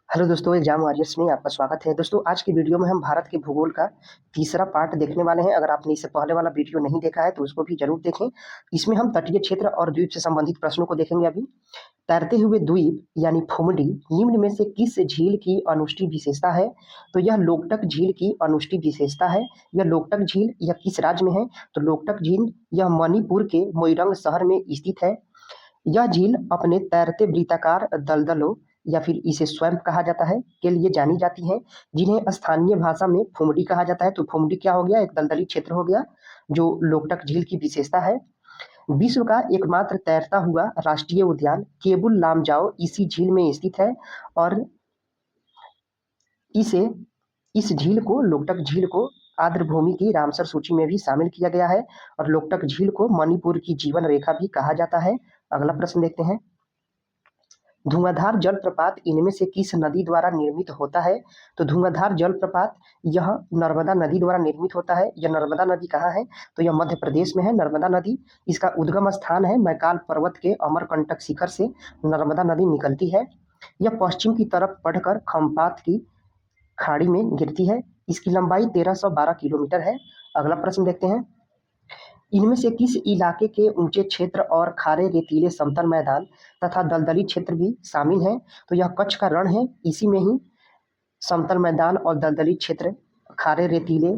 Hello दोस्तों, exam warriors में आपका स्वागत है। दोस्तों, आज की वीडियो में हम भारत के भूगोल का तीसरा पार्ट देखने वाले हैं। अगर आपने इससे पहले वाला वीडियो नहीं देखा है तो उसको भी जरूर देखें। इसमें हम तटीय क्षेत्र और द्वीप से संबंधित प्रश्नों को देखेंगे। अभी तैरते हुए द्वीप यानी फुमडी निम्न में से किस झील की अनुष्ठी विशेषता है? तो यह लोकटक झील की अनुष्ठी विशेषता है। यह लोकटक झील यह किस राज्य में है? तो लोकटक झील यह मणिपुर के मोइरंग शहर में स्थित है। यह झील अपने तैरते वृत्ताकार दलदलों या फिर इसे स्वयं कहा जाता है के लिए जानी जाती है, जिन्हें स्थानीय भाषा में फुमडी कहा जाता है। तो फुमडी क्या हो गया? एक दलदली क्षेत्र हो गया जो लोकटक झील की विशेषता है। विश्व का एकमात्र तैरता हुआ राष्ट्रीय उद्यान केबुल लामजाओ इसी झील में स्थित है और इसे इस झील को लोकटक झील को आर्द्रभूमि की रामसर सूची में भी शामिल किया गया है और लोकटक झील को मणिपुर की जीवन रेखा भी कहा जाता है। अगला प्रश्न देखते हैं। धुआंधार जलप्रपात इनमें से किस नदी द्वारा निर्मित होता है? तो धुआंधार जलप्रपात यह नर्मदा नदी द्वारा निर्मित होता है। यह नर्मदा नदी कहाँ है? तो यह मध्य प्रदेश में है नर्मदा नदी। इसका उद्गम स्थान है मैकाल पर्वत के अमरकंटक शिखर से नर्मदा नदी निकलती है। यह पश्चिम की तरफ बढ़कर खम्पात की खाड़ी में गिरती है। इसकी लंबाई 1312 किलोमीटर है। अगला प्रश्न देखते हैं। इनमें से किस इलाके के ऊंचे क्षेत्र और खारे रेतीले समतल मैदान तथा दलदली क्षेत्र भी शामिल हैं? तो यह कच्छ का रण है। इसी में ही समतल मैदान और दलदली क्षेत्र खारे रेतीले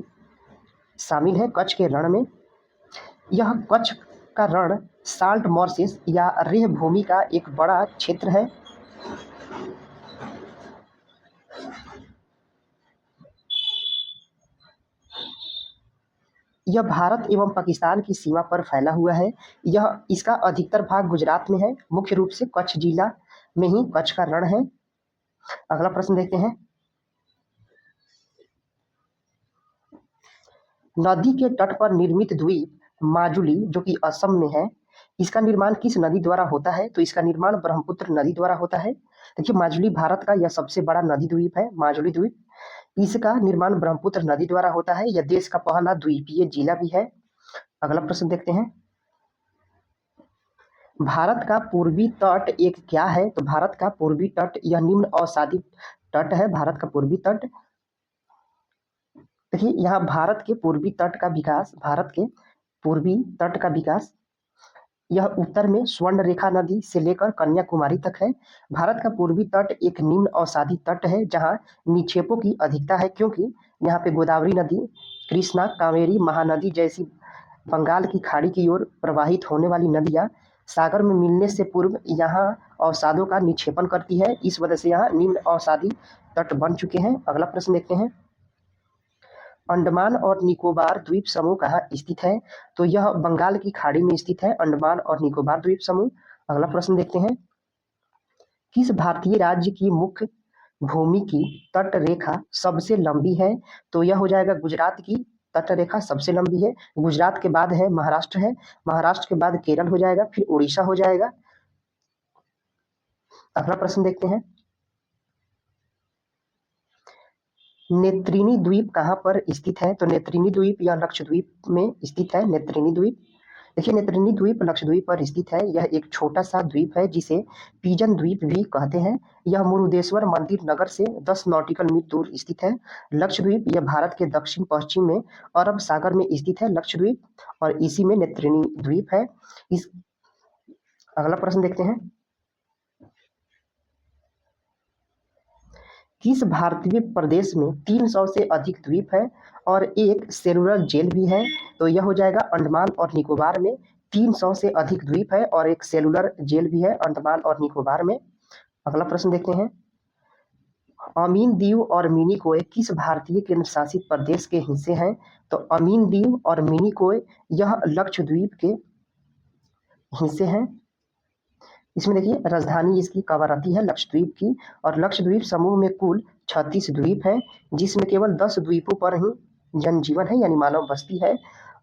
शामिल है कच्छ के रण में। यह कच्छ का रण साल्ट मॉर्सेस या रेह भूमि का एक बड़ा क्षेत्र है। यह भारत एवं पाकिस्तान की सीमा पर फैला हुआ है। यह इसका अधिकतर भाग गुजरात में है। मुख्य रूप से कच्छ जिला में ही कच्छ का रण है। अगला प्रश्न देखते हैं। नदी के तट पर निर्मित द्वीप माजुली जो कि असम में है, इसका निर्माण किस नदी द्वारा होता है? तो इसका निर्माण ब्रह्मपुत्र नदी द्वारा होता है। देखिए, माजुली भारत का यह सबसे बड़ा नदी द्वीप है। माजुली द्वीप इसका निर्माण ब्रह्मपुत्र नदी द्वारा होता है। यह देश का पहला द्वीपीय जिला भी है। अगला प्रश्न देखते हैं। भारत का पूर्वी तट एक क्या है? तो भारत का पूर्वी तट यह निम्न अवसादी तट है। भारत का पूर्वी तट, देखिए यहाँ भारत के पूर्वी तट का विकास, भारत के पूर्वी तट का विकास यह उत्तर में स्वर्ण रेखा नदी से लेकर कन्याकुमारी तक है। भारत का पूर्वी तट एक निम्न अवसादी तट है जहाँ निक्षेपों की अधिकता है, क्योंकि यहाँ पे गोदावरी नदी, कृष्णा, कावेरी, महानदी जैसी बंगाल की खाड़ी की ओर प्रवाहित होने वाली नदियाँ सागर में मिलने से पूर्व यहाँ अवसादों का निक्षेपण करती है। इस वजह से यहाँ निम्न अवसादी तट बन चुके हैं। अगला प्रश्न देखते हैं। अंडमान और निकोबार द्वीप समूह कहाँ स्थित है? तो यह बंगाल की खाड़ी में स्थित है, अंडमान और निकोबार द्वीप समूह। अगला प्रश्न देखते हैं। किस भारतीय राज्य की मुख्य भूमि की तट रेखा सबसे लंबी है? तो यह हो जाएगा गुजरात की तट रेखा सबसे लंबी है। गुजरात के बाद है महाराष्ट्र है, महाराष्ट्र के बाद केरल हो जाएगा, फिर उड़ीसा हो जाएगा। अगला प्रश्न देखते हैं। नेत्रिनी द्वीप कहाँ पर स्थित है? तो नेत्रिनी द्वीप या लक्षद्वीप में स्थित है। नेत्रिनी द्वीप, देखिए नेत्रिनी द्वीप लक्षद्वीप पर स्थित है। यह एक छोटा सा द्वीप है जिसे पीजन द्वीप भी कहते हैं। यह मुरुदेश्वर मंदिर नगर से 10 नॉटिकल मील दूर स्थित है। लक्षद्वीप यह भारत के दक्षिण पश्चिम में अरब सागर में स्थित है लक्षद्वीप, और इसी में नेत्रिनी द्वीप है। इस अगला प्रश्न देखते हैं। किस भारतीय प्रदेश में 300 से अधिक द्वीप है और एक सेलुलर जेल भी है? तो यह हो जाएगा अंडमान और निकोबार में 300 से अधिक द्वीप है और एक सेलुलर जेल भी है अंडमान और निकोबार में। अगला प्रश्न देखते हैं। अमीन दीव और मिनिकोय किस भारतीय केंद्र शासित प्रदेश के हिस्से हैं? तो अमीन दीव और मिनिकोय यह लक्षद्वीप के हिस्से हैं। इसमें देखिए राजधानी इसकी कवरत्ती है लक्षद्वीप की, और लक्षद्वीप समूह में कुल 36 द्वीप है, जिसमें केवल 10 द्वीपों पर ही जनजीवन है यानी मानव बस्ती है।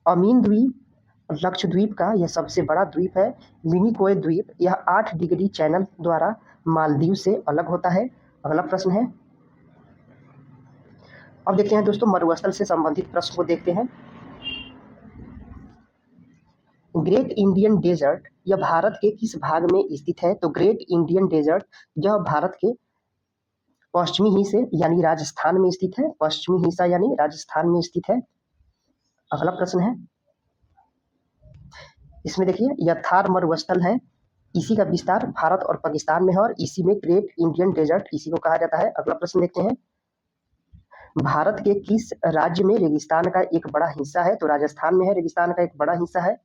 अमीन द्वीप लक्षद्वीप का यह सबसे बड़ा द्वीप है। मिनिकोय द्वीप यह 8 डिग्री चैनल द्वारा मालदीव से अलग होता है। अगला प्रश्न है। अब देखते हैं दोस्तों, मरुस्थल से संबंधित प्रश्न को देखते हैं। ग्रेट इंडियन डेजर्ट यह भारत के किस भाग में स्थित है? तो ग्रेट इंडियन डेजर्ट यह भारत के पश्चिमी हिस्से यानी राजस्थान में स्थित है, पश्चिमी हिस्सा यानी राजस्थान में स्थित है। अगला प्रश्न है, इसमें देखिए यह थार मरुस्थल है, इसी का विस्तार भारत और पाकिस्तान में है और इसी में ग्रेट इंडियन डेजर्ट इसी को कहा जाता है। अगला प्रश्न देखते हैं, भारत के किस राज्य में रेगिस्तान का एक बड़ा हिस्सा है? तो राजस्थान में है, रेगिस्तान का एक बड़ा हिस्सा है।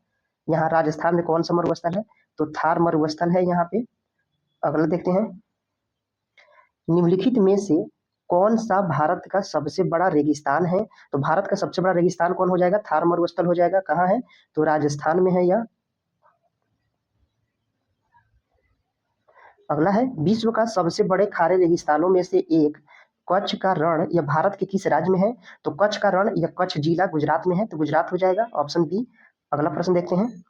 यहाँ राजस्थान में कौन सा मरुस्थल है? तो थार मरुस्थल है यहाँ पे। अगला देखते हैं, निम्नलिखित में से कौन सा भारत का सबसे बड़ा रेगिस्तान है? तो भारत का सबसे बड़ा रेगिस्तान कौन हो जाएगा? थार मरुस्थल हो जाएगा। कहाँ है? तो राजस्थान में है यह। अगला है, विश्व का सबसे बड़े खारे रेगिस्तानों में से एक कच्छ का रण यह भारत के किस राज्य में है? तो कच्छ का रण यह कच्छ जिला गुजरात में है, तो गुजरात हो जाएगा, ऑप्शन बी। अगला प्रश्न देखते हैं,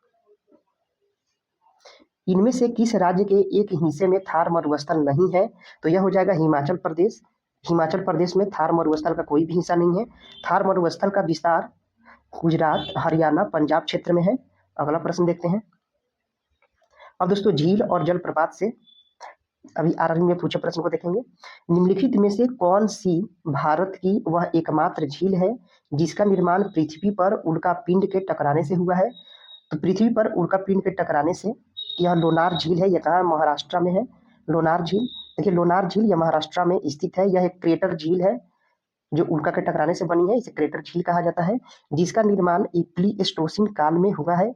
इनमें से किस राज्य के एक हिस्से में थार मरुस्थल नहीं है? तो यह हो जाएगा हिमाचल प्रदेश। हिमाचल प्रदेश में थार मरुस्थल का कोई भी हिस्सा नहीं है। थार मरुस्थल का विस्तार गुजरात, हरियाणा, पंजाब क्षेत्र में है। अगला प्रश्न देखते हैं, अब दोस्तों झील और जलप्रपात से अभी आरआरबी में पूछे प्रश्न को देखेंगे। निम्नलिखित में से कौन सी भारत की वह एकमात्र झील है जिसका निर्माण पृथ्वी पर उल्का पिंड के टकराने से हुआ है? तो पृथ्वी पर उल्का पिंड के टकराने से यह लोनार झील है। यह कहाँ? महाराष्ट्र में है लोनार झील। देखिए लोनार झील यह महाराष्ट्र में स्थित है। यह एक क्रेटर झील है जो उल्का के टकराने से बनी है, इसे क्रेटर झील कहा जाता है, जिसका निर्माण प्लीस्टोसीन काल में हुआ है।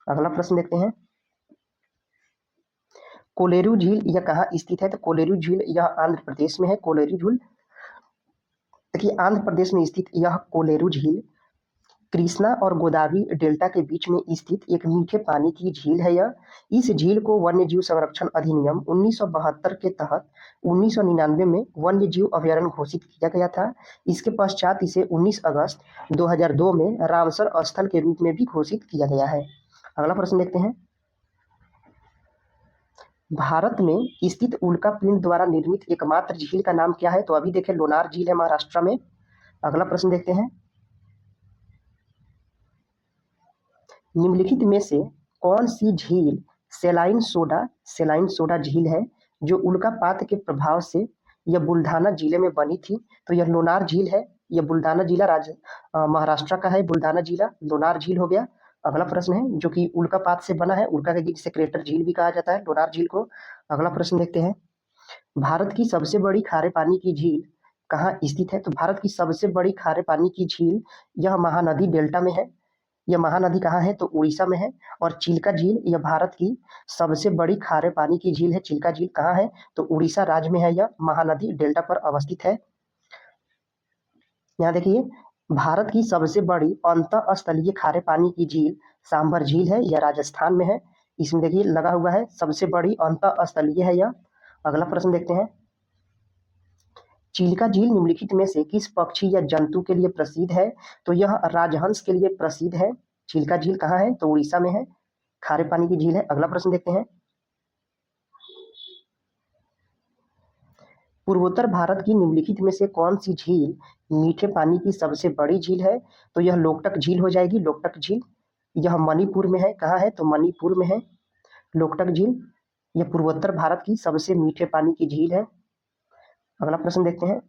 अगला प्रश्न देखते हैं, कोलेरू झील यह कहाँ स्थित है? तो कोलेरू झील यह आंध्र प्रदेश में है। कोलेरू झील देखिए आंध्र प्रदेश में स्थित यह कोलेरू झील कृष्णा और गोदावरी डेल्टा के बीच में स्थित एक मीठे पानी की झील है। यह इस झील को वन्य जीव संरक्षण अधिनियम 1972 के तहत 1999 में वन्य जीव अभयारण्य घोषित किया गया था। इसके पश्चात इसे 19 अगस्त 2002 में रामसर स्थल के रूप में भी घोषित किया गया है। अगला प्रश्न देखते हैं, भारत में स्थित उल्का पिंड द्वारा निर्मित एकमात्र झील का नाम क्या है? तो अभी देखें लोनार झील है महाराष्ट्र में। अगला प्रश्न देखते हैं, निम्नलिखित में से कौन सी झील सेलाइन सोडा झील है जो उल्कापात के प्रभाव से यह बुल्ढाना जिले में बनी थी? तो यह लोनार झील है। यह बुल्ढाना जिला महाराष्ट्र का है। बुल्ढाना जिला लोनार झील हो गया। अगला प्रश्न है जो कि उल्कापात से बना है, उल्का के गिर से क्रेटर झील भी कहा जाता है लोनार झील को। अगला प्रश्न देखते हैं, भारत की सबसे बड़ी खारे पानी की झील कहाँ स्थित है? तो भारत की सबसे बड़ी खारे पानी की झील यह महानदी डेल्टा में है। यह महानदी कहाँ है? तो उड़ीसा में है। और चिल्का झील यह भारत की सबसे बड़ी खारे पानी की झील है। चिल्का झील कहाँ है? तो उड़ीसा राज्य में है। यह महानदी डेल्टा पर अवस्थित है। यहाँ देखिए भारत की सबसे बड़ी अंतःस्थलीय खारे पानी की झील सांभर झील है। यह राजस्थान में है। इसमें देखिए लगा हुआ है सबसे बड़ी अंतःस्थलीय है यह। अगला प्रश्न देखते हैं, चिल्का झील निम्नलिखित में से किस पक्षी या जंतु के लिए प्रसिद्ध है? तो यह राजहंस के लिए प्रसिद्ध है। चिल्का झील कहाँ है? तो उड़ीसा में है, खारे पानी की झील है। अगला प्रश्न देखते हैं, पूर्वोत्तर भारत की निम्नलिखित में से कौन सी झील मीठे पानी की सबसे बड़ी झील है? तो यह लोकटक झील हो जाएगी। लोकटक झील यह मणिपुर में है। कहाँ है? तो मणिपुर में है लोकटक झील। यह पूर्वोत्तर भारत की सबसे मीठे पानी की झील है। अगला प्रश्न देखते हैं,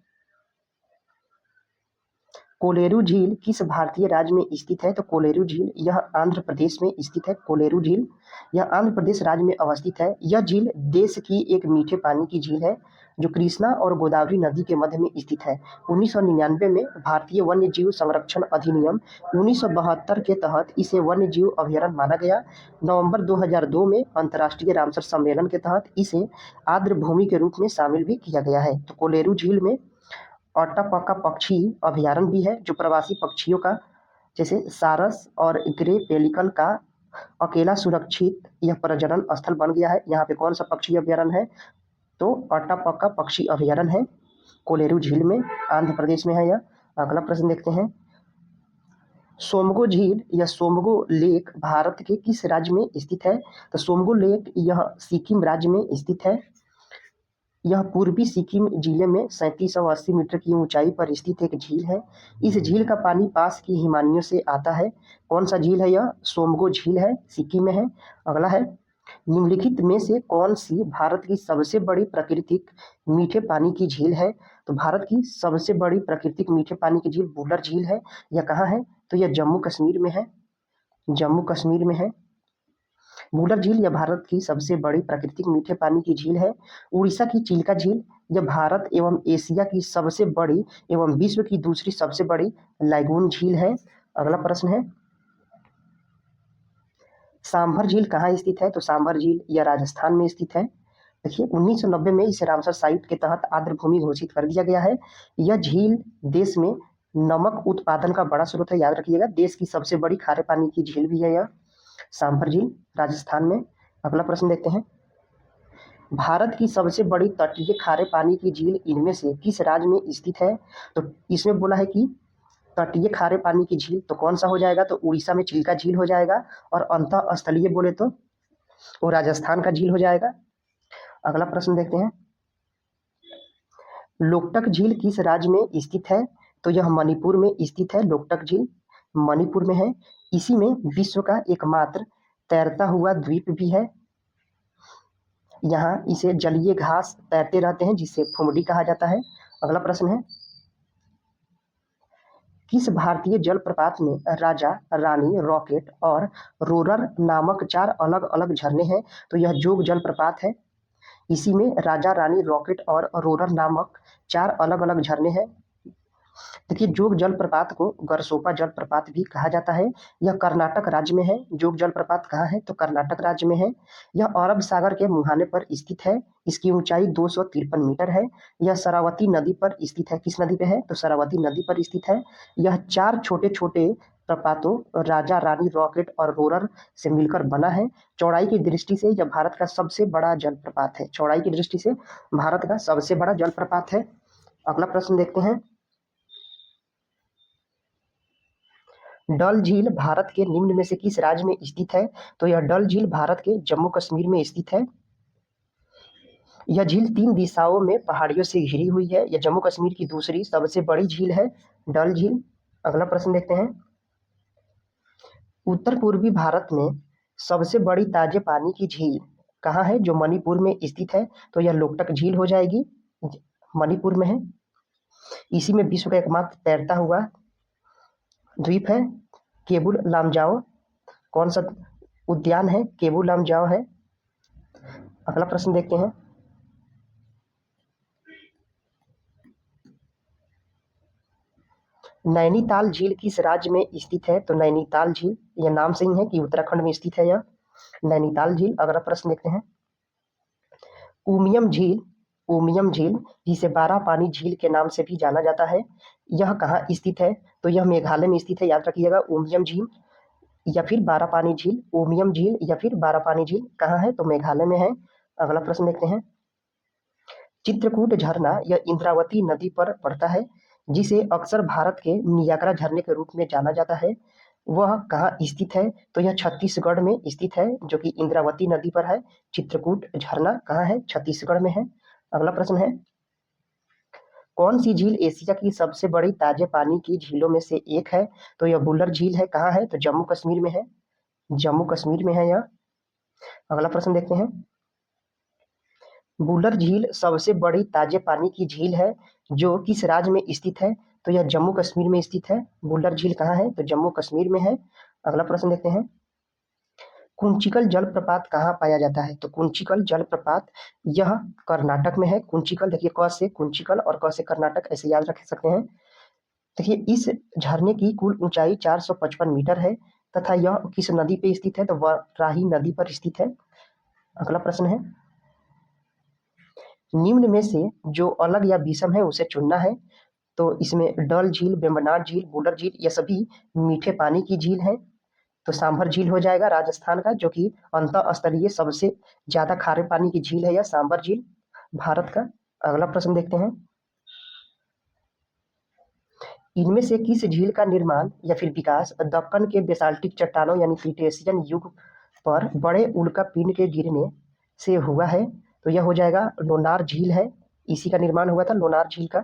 कोलेरू झील किस भारतीय राज्य में स्थित है? तो कोलेरू झील यह आंध्र प्रदेश में स्थित है। कोलेरू झील यह आंध्र प्रदेश राज्य में अवस्थित है। यह झील देश की एक मीठे पानी की झील है जो कृष्णा और गोदावरी नदी के मध्य में स्थित है। 1999 में भारतीय वन्य जीव संरक्षण अधिनियम 1972 के तहत इसे वन्य जीव अभयारण्य माना गया। नवंबर 2002 में अंतर्राष्ट्रीय रामसर सम्मेलन के तहत इसे आर्द्र भूमि के रूप में शामिल भी किया गया है। तो कोलेरू झील में अट्टापक्का पक्षी अभयारण्य भी है जो प्रवासी पक्षियों का जैसे सारस और ग्रे पेलिकन का अकेला सुरक्षित यह प्रजनन स्थल बन गया है। यहाँ पे कौन सा पक्षी अभयारण्य है? तो अट्टापक्का पक्षी अभयारण्य है कोलेरू झील में, आंध्र प्रदेश में है यह। अगला प्रश्न देखते हैं, सोमगो झील या सोमगो लेक भारत के किस राज्य में स्थित है? तो सोमगो लेक यह सिक्किम राज्य में स्थित है। यह पूर्वी सिक्किम जिले में 3780 मीटर की ऊंचाई पर स्थित एक झील है। इस झील का पानी पास की हिमानियों से आता है। कौन सा झील है यह? सोमगो झील है, सिक्किम में है। अगला है, निम्नलिखित में से कौन सी भारत की सबसे बड़ी प्राकृतिक मीठे पानी की झील है? तो भारत की सबसे बड़ी प्राकृतिक मीठे पानी की झील वुलर झील है। यह कहाँ है? तो यह जम्मू कश्मीर में है। जम्मू कश्मीर में है वुलर झील। यह भारत की सबसे बड़ी प्राकृतिक मीठे पानी की झील है। उड़ीसा की चिल्का झील यह भारत एवं एशिया की सबसे बड़ी एवं विश्व की दूसरी सबसे बड़ी लैगून झील है। अगला प्रश्न है, सांभर झील कहाँ स्थित है? तो सांभर झील यह राजस्थान में स्थित है। देखिए 1990 में इसे रामसर साइट के तहत आर्द्र भूमि घोषित कर दिया गया है। यह झील देश में नमक उत्पादन का बड़ा स्रोत है, याद रखिएगा। देश की सबसे बड़ी खारे पानी की झील भी है यह सांभर झील, राजस्थान में। अगला प्रश्न देखते हैं, भारत की सबसे बड़ी तटीय खारे पानी की झील इनमें से किस राज्य में स्थित है? तो इसमें बोला है कि तटीय खारे पानी की झील, तो कौन सा हो जाएगा? तो उड़ीसा में चिल्का झील हो जाएगा। और अंतः स्थलीय बोले तो वो राजस्थान का झील हो जाएगा। अगला प्रश्न देखते हैं, लोकटक झील किस राज्य में स्थित है? तो यह मणिपुर में स्थित है। लोकटक झील मणिपुर में है। इसी में विश्व का एकमात्र तैरता हुआ द्वीप भी है। यहाँ इसे जलीय घास तैरते रहते हैं जिसे फुमडी कहा जाता है। अगला प्रश्न है, किस भारतीय जलप्रपात में राजा, रानी, रॉकेट और रोरर नामक 4 अलग अलग झरने हैं? तो यह जोग जलप्रपात है। इसी में राजा, रानी, रॉकेट और रोरर नामक 4 अलग अलग झरने हैं। देखिए जोग जलप्रपात को गरसोपा जलप्रपात भी कहा जाता है। यह कर्नाटक राज्य में है। जोग जलप्रपात कहाँ है? तो कर्नाटक राज्य में है। यह अरब सागर के मुहाने पर स्थित है। इसकी ऊंचाई 253 मीटर है। यह शरावती नदी पर स्थित है। किस नदी पे है? तो शरावती नदी पर स्थित है। यह 4 छोटे छोटे प्रपातों राजा, रानी, रॉकेट और रोरर से मिलकर बना है। चौड़ाई की दृष्टि से यह भारत का सबसे बड़ा जलप्रपात है। चौड़ाई की दृष्टि से भारत का सबसे बड़ा जलप्रपात है। अगला प्रश्न देखते हैं, डल झील भारत के निम्न में से किस राज्य में स्थित है? तो यह डल झील भारत के जम्मू कश्मीर में स्थित है। यह झील 3 दिशाओं में पहाड़ियों से घिरी हुई है। यह जम्मू कश्मीर की दूसरी सबसे बड़ी झील है, डल झील। अगला प्रश्न देखते हैं, उत्तर पूर्वी भारत में सबसे बड़ी ताजे पानी की झील कहाँ है जो मणिपुर में स्थित है? तो यह लोकटक झील हो जाएगी, मणिपुर में है। इसी में विश्व का एकमात्र तैरता हुआ द्वीप है केबुल लामजाओ। कौन सा उद्यान है? केबुल लामजाओ है। अगला प्रश्न देखते हैं, नैनीताल झील किस राज्य में स्थित है? तो नैनीताल झील यह नाम से ही है कि उत्तराखंड में स्थित है यह नैनीताल झील। अगला प्रश्न देखते हैं, उमियम झील, उमियम झील जिसे बारह पानी झील के नाम से भी जाना जाता है, यह कहाँ स्थित है? तो यह मेघालय में स्थित है, याद रखिएगा। उमियम झील या फिर बारह पानी झील, उमियम झील या फिर बारह पानी झील कहाँ है? तो मेघालय में है। अगला प्रश्न देखते हैं, चित्रकूट झरना यह इंद्रावती नदी पर पड़ता है जिसे अक्सर भारत के नियाग्रा झरने के रूप में जाना जाता है। वह कहाँ स्थित है? तो यह छत्तीसगढ़ में स्थित है जो कि इंद्रावती नदी पर है। चित्रकूट झरना कहाँ है? छत्तीसगढ़ में है। अगला प्रश्न है, कौन सी झील एशिया की सबसे बड़ी ताजे पानी की झीलों में से एक है? तो यह बुल्लर झील है। कहाँ है? तो जम्मू कश्मीर में है। जम्मू कश्मीर में है यह। अगला प्रश्न देखते हैं, बुलर झील सबसे बड़ी ताजे पानी की झील है जो किस राज्य में स्थित है? तो यह जम्मू कश्मीर में स्थित है। बुलर झील कहाँ है? तो जम्मू कश्मीर में है। अगला प्रश्न देखते हैं, कुंचिकल जलप्रपात कहाँ पाया जाता है? तो कुंचिकल जलप्रपात यह कर्नाटक में है। कुंचिकल देखिए क से कुंचिकल और क से कर्नाटक ऐसे याद रख सकते हैं। देखिए इस झरने की कुल ऊंचाई 455 मीटर है तथा यह किस नदी पे स्थित है? तो वाराही नदी पर स्थित है। अगला प्रश्न है, निम्न में से जो अलग या विषम है उसे चुनना है। तो इसमें डल झील, वेम्बनाड झील, बुलर झील ये सभी मीठे पानी की झील है। तो सांभर झील हो जाएगा राजस्थान का, जो कि अंतः स्थलीय सबसे ज्यादा खारे पानी की झील है यह सांभर झील भारत का। अगला प्रश्न देखते हैं, इनमें से किस झील का निर्माण या फिर विकास दक्कन के बेसाल्टिक चट्टानों यानी क्रिटेशियन युग पर बड़े उल्का पिंड के गिरने से हुआ है? तो यह हो जाएगा लोनार झील है। इसी का निर्माण हुआ था लोनार झील का।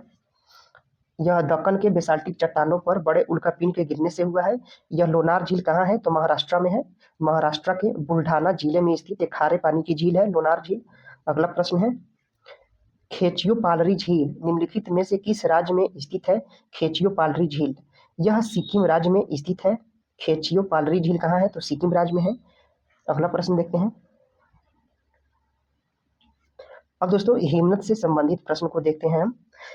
यह दक्कन के बेसाल्टिक चट्टानों पर बड़े उल्कापिंड के गिरने से हुआ है। यह लोनार झील कहाँ है? तो महाराष्ट्र में है। महाराष्ट्र के बुल्ढाना जिले में स्थित एक खारे पानी की झील है लोनार झील। अगला प्रश्न है, खेचियोपालरी झील निम्नलिखित में से किस राज्य में स्थित है? खेचियोपालरी झील यह सिक्किम राज्य में स्थित है। खेचियोपालरी झील कहाँ है? तो सिक्किम राज्य में है। अगला प्रश्न देखते हैं। अब दोस्तों हिमनद से संबंधित प्रश्न को देखते हैं हम।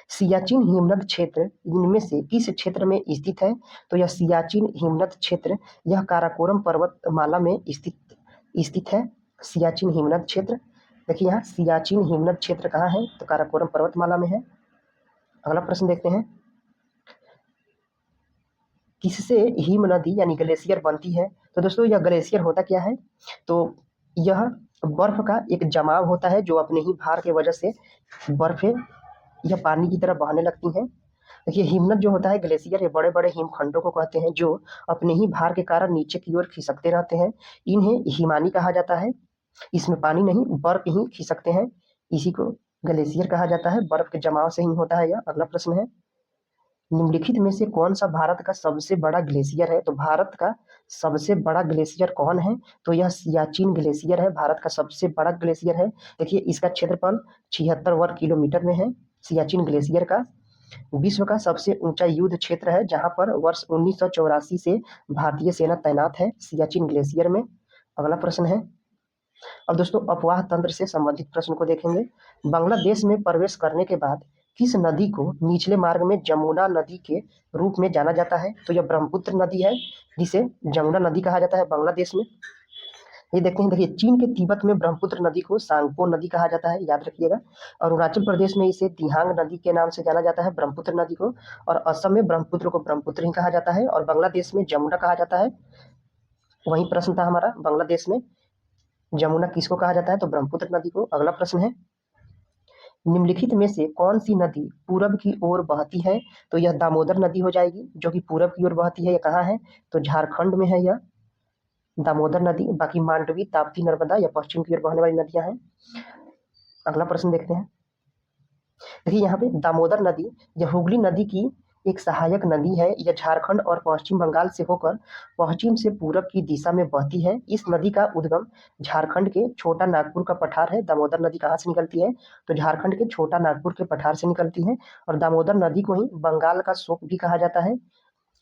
सियाचिन हिमनद क्षेत्र इनमें से किस क्षेत्र में स्थित है? तो यह सियाचिन हिमनद क्षेत्र यह काराकोरम पर्वतमाला में स्थित है। सियाचिन हिमनद क्षेत्र, देखिए यहाँ सियाचिन हिमनद क्षेत्र कहाँ है? तो काराकोरम पर्वतमाला में है। अगला प्रश्न देखते हैं, किससे हिम नदी यानी ग्लेशियर बनती है? तो दोस्तों यह ग्लेशियर होता क्या है? तो यह बर्फ का एक जमाव होता है जो अपने ही भार के वजह से बर्फें यह पानी की तरह बहने लगती हैं। देखिए हिमनद जो होता है ग्लेशियर, ये बड़े बड़े हिमखंडों को कहते हैं जो अपने ही भार के कारण नीचे की ओर खिसकते रहते हैं। इन्हें हिमानी कहा जाता है। इसमें पानी नहीं, बर्फ ही खिसकते हैं, इसी को ग्लेशियर कहा जाता है। बर्फ के जमाव से ही होता है यह। अगला प्रश्न है, निम्नलिखित में से कौन सा भारत का सबसे बड़ा ग्लेशियर है? तो भारत का सबसे बड़ा ग्लेशियर कौन है? तो यह सियाचिन ग्लेशियर है, भारत का सबसे बड़ा ग्लेशियर है। देखिए इसका क्षेत्रफल 76 वर्ग किलोमीटर में है। सियाचिन ग्लेशियर का विश्व का सबसे ऊंचा युद्ध क्षेत्र है, जहां पर वर्ष 1984 से भारतीय सेना तैनात है सियाचिन ग्लेशियर में। अगला प्रश्न है, अब दोस्तों अपवाह तंत्र से संबंधित प्रश्न को देखेंगे। बांग्लादेश में प्रवेश करने के बाद किस नदी को निचले मार्ग में जमुना नदी के रूप में जाना जाता है? तो यह ब्रह्मपुत्र नदी है, जिसे जमुना नदी कहा जाता है बांग्लादेश में। ये देखते हैं, देखिए चीन के तिब्बत में ब्रह्मपुत्र नदी को सांगपो नदी कहा जाता है, याद रखिएगा। और अरुणाचल प्रदेश में इसे दिहांग नदी के नाम से जाना जाता है, ब्रह्मपुत्र नदी को। और असम में ब्रह्मपुत्र को ब्रह्मपुत्र ही कहा जाता है, और बांग्लादेश में जमुना कहा जाता है। वही प्रश्न था हमारा, बांग्लादेश में जमुना किसको कहा जाता है? तो ब्रह्मपुत्र नदी को। अगला प्रश्न है, निम्नलिखित में से कौन सी नदी पूरब की ओर बहती है? तो यह दामोदर नदी हो जाएगी, जो कि पूरब की ओर बहती है। यह कहाँ है? तो झारखंड में है यह दामोदर नदी। बाकी मांडवी, ताप्ती, नर्मदा या पश्चिम की ओर बहने वाली नदियां हैं। अगला प्रश्न देखते हैं, देखिए यहाँ पे दामोदर नदी यह हुगली नदी की एक सहायक नदी है। यह झारखंड और पश्चिम बंगाल से होकर पश्चिम से पूरब की दिशा में बहती है। इस नदी का उद्गम झारखंड के छोटा नागपुर का पठार है। दामोदर नदी कहाँ से निकलती है? तो झारखंड के छोटा नागपुर के पठार से निकलती है। और दामोदर नदी को ही बंगाल का शोक भी कहा जाता है।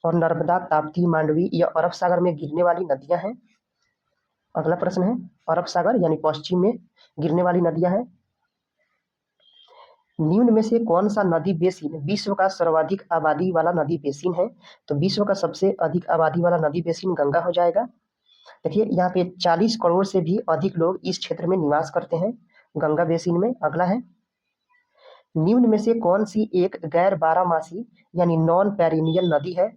और नर्मदा, ताप्ती, मांडवी यह अरब सागर में गिरने वाली नदियां हैं। अगला प्रश्न है, अरब सागर यानी पश्चिम में गिरने वाली नदियां हैं। निम्न में से कौन सा नदी बेसिन विश्व का सर्वाधिक आबादी वाला नदी बेसिन है? तो विश्व का सबसे अधिक आबादी वाला नदी बेसिन गंगा हो जाएगा। देखिए यहाँ पे 40 करोड़ से भी अधिक लोग इस क्षेत्र में निवास करते हैं, गंगा बेसिन में। अगला है, निम्न में से कौन सी एक गैर बारहमासी यानी नॉन पेरिनियल नदी है?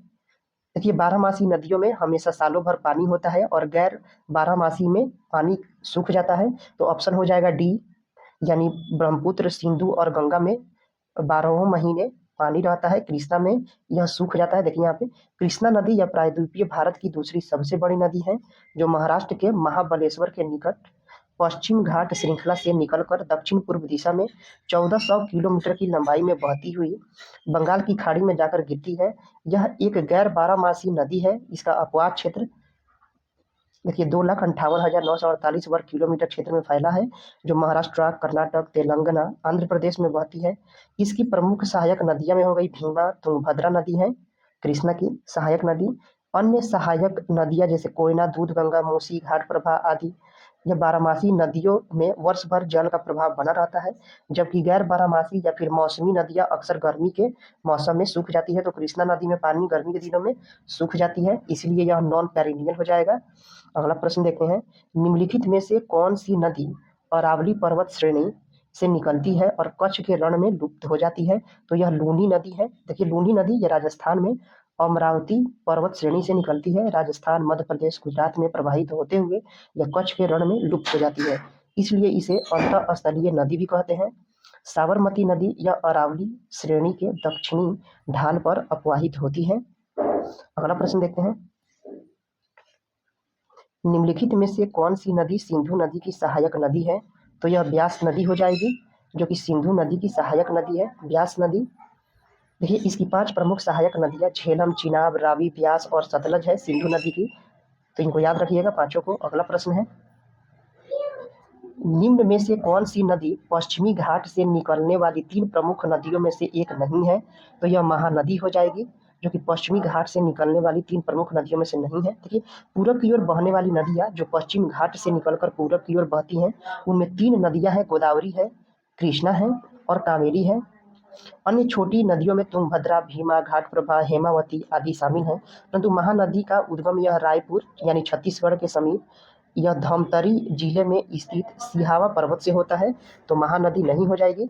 देखिए बारहमासी नदियों में हमेशा सालों भर पानी होता है, और गैर बारहमासी में पानी सूख जाता है। तो ऑप्शन हो जाएगा डी, यानी ब्रह्मपुत्र, सिंधु और गंगा में 12 महीने पानी रहता है। कृष्णा में यह सूख जाता है। देखिए यहाँ पे कृष्णा नदी यह प्रायद्वीपीय भारत की दूसरी सबसे बड़ी नदी है, जो महाराष्ट्र के महाबलेश्वर के निकट पश्चिम घाट श्रृंखला से निकलकर दक्षिण पूर्व दिशा में 1400 किलोमीटर की लंबाई में बहती हुई बंगाल की खाड़ी में जाकर गिरती है। यह एक गैर बारहमासी नदी है। इसका अपवाद क्षेत्र देखिए 2,58,948 वर्ग किलोमीटर क्षेत्र में फैला है, जो महाराष्ट्र, कर्नाटक, तेलंगाना, आंध्र प्रदेश में बहती है। इसकी प्रमुख सहायक नदियां में हो गई भीमा, तुंगभद्रा नदी है कृष्णा की सहायक नदी। अन्य सहायक नदियां जैसे कोयना, दूधगंगा, मूसी, घाटप्रभा आदि यह बारहमासी नदियों में वर्ष भर जल का प्रभाव बना रहता है, जबकि गैर बारहमासी या फिर मौसमी नदियां अक्सर गर्मी के मौसम में सूख जाती है। तो कृष्णा नदी में पानी गर्मी के दिनों में सूख जाती है, इसलिए यह नॉन पेरिनियल हो जाएगा। अगला प्रश्न देखते हैं, निम्नलिखित में से कौन सी नदी अरावली पर्वत श्रेणी से निकलती है और कच्छ के रण में लुप्त हो जाती है? तो यह लूनी नदी है। देखिए लूनी नदी यह राजस्थान में अमरावती पर्वत श्रेणी से निकलती है। राजस्थान, मध्य प्रदेश, गुजरात में प्रवाहित होते हुए यह कच्छ के रण में लुप्त हो जाती है, इसलिए इसे अंतःस्थलीय नदी भी कहते हैं। साबरमती नदी यह अरावली श्रेणी के दक्षिणी ढाल पर अपवाहित होती है। अगला प्रश्न देखते हैं, निम्नलिखित में से कौन सी नदी सिंधु नदी की सहायक नदी है? तो यह ब्यास नदी हो जाएगी, जो कि सिंधु नदी की सहायक नदी है, ब्यास नदी। देखिए इसकी 5 प्रमुख सहायक नदियाँ झेलम, चिनाब, रावी, ब्यास और सतलज है सिंधु नदी की। तो इनको याद रखिएगा पांचों को। अगला प्रश्न है, निम्न में से कौन सी नदी पश्चिमी घाट से निकलने वाली 3 प्रमुख नदियों में से एक नहीं है? तो यह महानदी हो जाएगी, जो कि पश्चिमी घाट से निकलने वाली 3 प्रमुख नदियों में से नहीं है। देखिए पूरब की ओर बहने वाली नदियाँ जो पश्चिम घाट से निकलकर पूरब की ओर बहती हैं, उनमें 3 नदियाँ हैं, गोदावरी है, कृष्णा है और कावेरी है। अन्य छोटी नदियों में तुंगभद्रा, भीमा, घाटप्रभा, हेमावती आदि शामिल हैं, परंतु महानदी का उद्गम यह रायपुर यानी छत्तीसगढ़ के समीप यह धमतरी जिले में स्थित सिहावा पर्वत से होता है, तो महानदी नहीं हो जाएगी।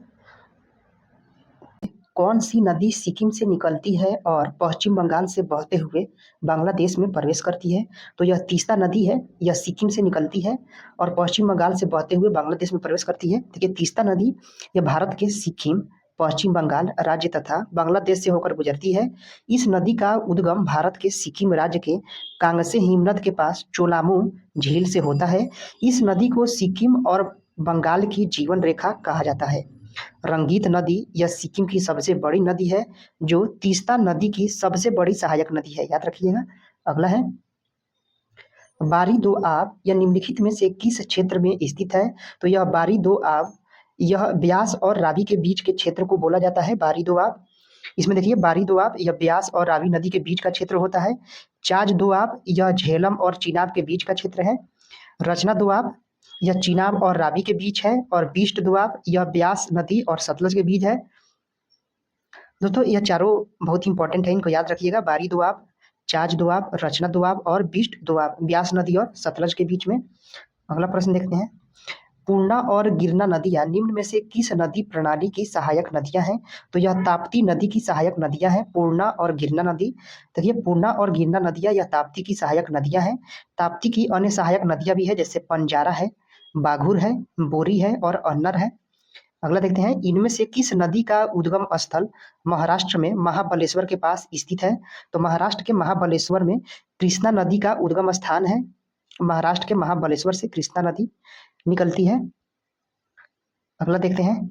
कौन सी नदी सिक्किम से निकलती है और पश्चिम बंगाल से बहते हुए बांग्लादेश में प्रवेश करती है? तो यह तीस्ता नदी है, यह सिक्किम से निकलती है और पश्चिम बंगाल से बहते हुए बांग्लादेश में प्रवेश करती है। देखिए तीस्ता नदी यह भारत के सिक्किम, पश्चिम बंगाल राज्य तथा बांग्लादेश से होकर गुजरती है। इस नदी का उद्गम भारत के सिक्किम राज्य के कांगसे हिमनद के पास चोलामू झील से होता है। इस नदी को सिक्किम और बंगाल की जीवन रेखा कहा जाता है। रंगीत नदी यह सिक्किम की सबसे बड़ी नदी है, जो तीस्ता नदी की सबसे बड़ी सहायक नदी है, याद रखिएगा। अगला है, बारी दो आब यह निम्नलिखित में से किस क्षेत्र में स्थित है? तो यह बारी दो आब यह ब्यास और रावी के बीच के क्षेत्र को बोला जाता है, बारी दो आब। इसमें देखिए बारी दो आब यह ब्यास और रावी नदी के बीच का क्षेत्र होता है। चाज दो आब यह झेलम और चिनाब के बीच का क्षेत्र है। रचना दोआब यह चिनाब और रावी के बीच है और बिष्ट दोआब यह ब्यास नदी और सतलज के बीच है। दोस्तों यह चारों बहुत इंपॉर्टेंट है, इनको याद रखिएगा। बारी दोआब, चाज दोआब, रचना दोआब और बिष्ट दोआब ब्यास नदी और सतलज के बीच में। अगला प्रश्न देखते हैं, पूर्णा और गिरना नदियां निम्न में से किस नदी प्रणाली की सहायक नदियां हैं? तो यह ताप्ती नदी की सहायक नदियां हैं, पूर्णा और गिरना नदी। देखिए पूर्णा और गिरना नदियां यह ताप्ती की सहायक नदियां हैं। ताप्ती की अन्य सहायक नदियां भी है, जैसे पंजारा है, बाघुर है, बोरी है और अन्नर है। अगला देखते हैं, इनमें से किस नदी का उद्गम स्थल महाराष्ट्र में महाबलेश्वर के पास स्थित है? तो महाराष्ट्र के महाबलेश्वर में कृष्णा नदी का उद्गम स्थान है। महाराष्ट्र के महाबलेश्वर से कृष्णा नदी निकलती है। अगला देखते हैं,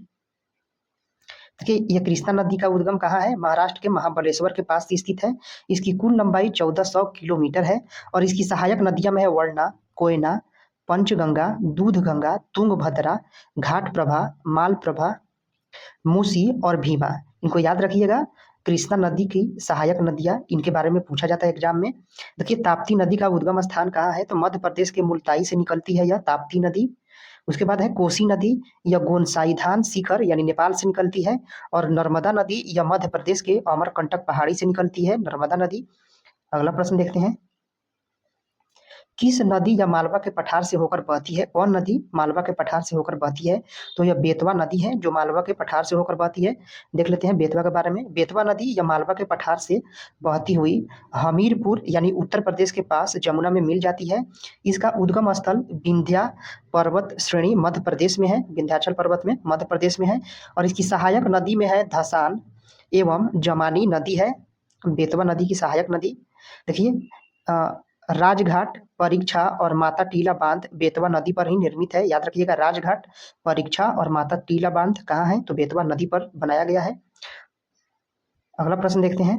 देखिए यह कृष्णा नदी का उद्गम कहाँ है? महाराष्ट्र के महाबलेश्वर के पास स्थित है। इसकी कुल लंबाई 1400 किलोमीटर है और इसकी सहायक नदियां में है वर्णा, कोयना, पंचगंगा, दूधगंगा, तुंगभद्रा, घाटप्रभा, मालप्रभा, मूसी और भीमा। इनको याद रखिएगा। कृष्णा नदी की सहायक नदियां, इनके बारे में पूछा जाता है एग्जाम में। देखिए ताप्ती नदी का उद्गम स्थान कहाँ है? तो मध्य प्रदेश के मुल्ताई से निकलती है यह ताप्ती नदी। उसके बाद है कोसी नदी, यह गोनसाईधान शिखर यानी नेपाल से निकलती है। और नर्मदा नदी यह मध्य प्रदेश के अमरकंटक पहाड़ी से निकलती है, नर्मदा नदी। अगला प्रश्न देखते हैं, किस नदी या मालवा के पठार से होकर बहती है? कौन नदी मालवा के पठार से होकर बहती है? तो यह बेतवा नदी है, जो मालवा के पठार से होकर बहती है। देख लेते हैं बेतवा के बारे में। बेतवा नदी या मालवा के पठार से बहती हुई हमीरपुर यानी उत्तर प्रदेश के पास जमुना में मिल जाती है। इसका उद्गम स्थल विंध्या पर्वत श्रेणी मध्य प्रदेश में है, विंध्याचल पर्वत में मध्य प्रदेश में है। और इसकी सहायक नदी में है धसान एवं जमानी नदी है, बेतवा नदी की सहायक नदी। देखिए राजघाट, परीक्षा और माता टीला बांध बेतवा नदी पर ही निर्मित है, याद रखिएगा। राजघाट, परीक्षा और माता टीला बांध कहाँ है? तो बेतवा नदी पर बनाया गया है। अगला प्रश्न देखते हैं,